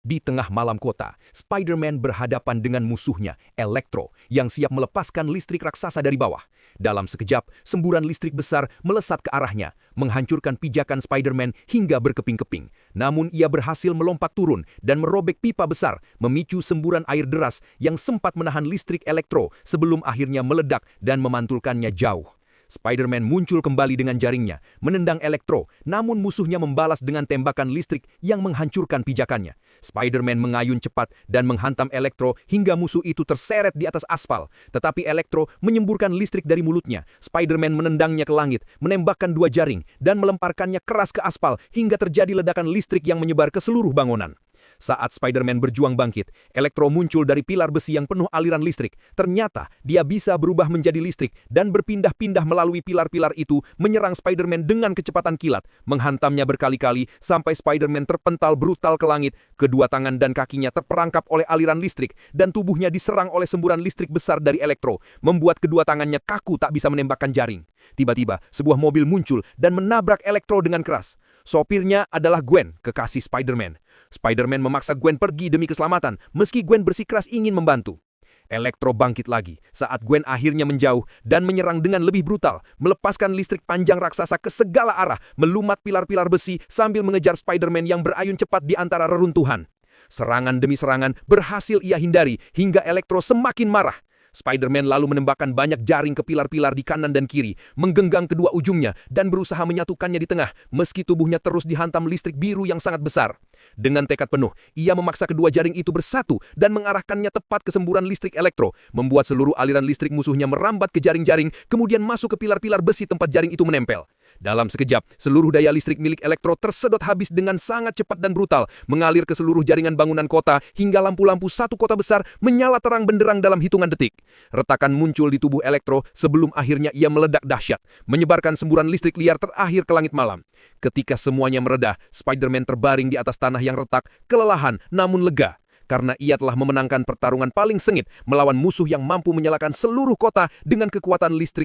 Di tengah malam kota, Spider-Man berhadapan dengan musuhnya, Electro, yang siap melepaskan listrik raksasa dari bawah. Dalam sekejap, semburan listrik besar melesat ke arahnya, menghancurkan pijakan Spider-Man hingga berkeping-keping. Namun ia berhasil melompat turun dan merobek pipa besar, memicu semburan air deras yang sempat menahan listrik Electro sebelum akhirnya meledak dan memantulkannya jauh. Spider-Man muncul kembali dengan jaringnya, menendang Electro, namun musuhnya membalas dengan tembakan listrik yang menghancurkan pijakannya. Spider-Man mengayun cepat dan menghantam Electro hingga musuh itu terseret di atas aspal. Tetapi Electro menyemburkan listrik dari mulutnya. Spider-Man menendangnya ke langit, menembakkan dua jaring, dan melemparkannya keras ke aspal hingga terjadi ledakan listrik yang menyebar ke seluruh bangunan. Saat Spider-Man berjuang bangkit, Electro muncul dari pilar besi yang penuh aliran listrik. Ternyata, dia bisa berubah menjadi listrik dan berpindah-pindah melalui pilar-pilar itu menyerang Spider-Man dengan kecepatan kilat, menghantamnya berkali-kali sampai Spider-Man terpental brutal ke langit. Kedua tangan dan kakinya terperangkap oleh aliran listrik dan tubuhnya diserang oleh semburan listrik besar dari Electro, membuat kedua tangannya kaku tak bisa menembakkan jaring. Tiba-tiba, sebuah mobil muncul dan menabrak Electro dengan keras. Sopirnya adalah Gwen, kekasih Spider-Man. Spider-Man memaksa Gwen pergi demi keselamatan, meski Gwen bersikeras ingin membantu. Electro bangkit lagi saat Gwen akhirnya menjauh dan menyerang dengan lebih brutal, melepaskan listrik panjang raksasa ke segala arah, melumat pilar-pilar besi sambil mengejar Spider-Man yang berayun cepat di antara reruntuhan. Serangan demi serangan berhasil ia hindari hingga Electro semakin marah. Spider-Man lalu menembakkan banyak jaring ke pilar-pilar di kanan dan kiri, menggenggam kedua ujungnya dan berusaha menyatukannya di tengah, meski tubuhnya terus dihantam listrik biru yang sangat besar. Dengan tekad penuh, ia memaksa kedua jaring itu bersatu dan mengarahkannya tepat ke semburan listrik Electro, membuat seluruh aliran listrik musuhnya merambat ke jaring-jaring, kemudian masuk ke pilar-pilar besi tempat jaring itu menempel. Dalam sekejap, seluruh daya listrik milik Electro tersedot habis dengan sangat cepat dan brutal, mengalir ke seluruh jaringan bangunan kota hingga lampu-lampu satu kota besar menyala terang benderang dalam hitungan detik. Retakan muncul di tubuh Electro sebelum akhirnya ia meledak dahsyat, menyebarkan semburan listrik liar terakhir ke langit malam. Ketika semuanya mereda, Spider-Man terbaring di atas tanah yang retak, kelelahan namun lega. Karena ia telah memenangkan pertarungan paling sengit melawan musuh yang mampu menyalakan seluruh kota dengan kekuatan listrik